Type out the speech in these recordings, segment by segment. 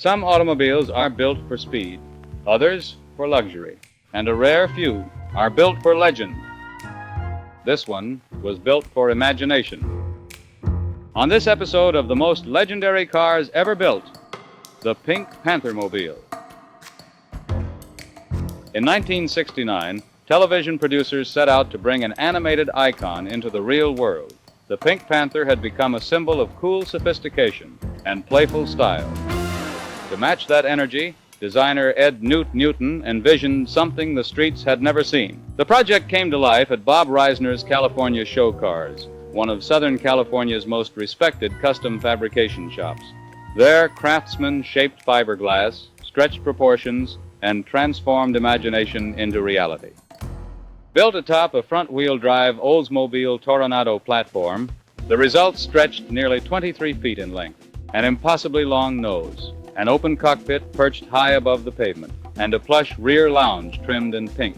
Some automobiles are built for speed, others for luxury, and a rare few are built for legend. This one was built for imagination. On this episode of the most legendary cars ever built, the Pink Panthermobile. In 1969, television producers set out to bring an animated icon into the real world. The Pink Panther had become a symbol of cool sophistication and playful style. To match that energy, designer Ed Newton envisioned something the streets had never seen. The project came to life at Bob Reisner's California Show Cars, one of Southern California's most respected custom fabrication shops. There, craftsmen shaped fiberglass, stretched proportions, and transformed imagination into reality. Built atop a front-wheel drive Oldsmobile Toronado platform, the result stretched nearly 23 feet in length, an impossibly long nose, an open cockpit perched high above the pavement, and a plush rear lounge trimmed in pink.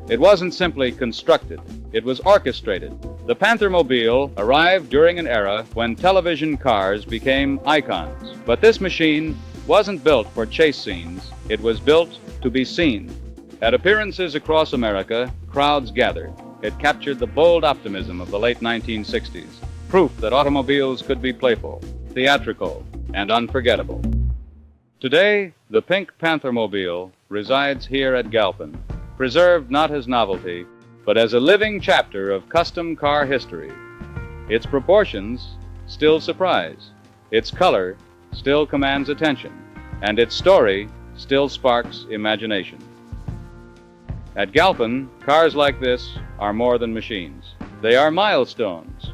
It wasn't simply constructed, it was orchestrated. The Panthermobile arrived during an era when television cars became icons. But this machine wasn't built for chase scenes, it was built to be seen. At appearances across America, crowds gathered. It captured the bold optimism of the late 1960s, proof that automobiles could be playful, theatrical, and unforgettable. Today, the Pink Panthermobile resides here at Galpin, preserved not as novelty, but as a living chapter of custom car history. Its proportions still surprise, its color still commands attention, and its story still sparks imagination. At Galpin, cars like this are more than machines. They are milestones.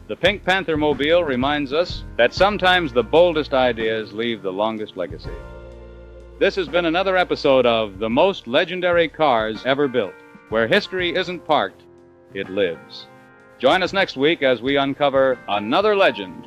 The Pink Panthermobile reminds us that sometimes the boldest ideas leave the longest legacy. This has been another episode of The Most Legendary Cars Ever Built, where history isn't parked, it lives. Join us next week as we uncover another legend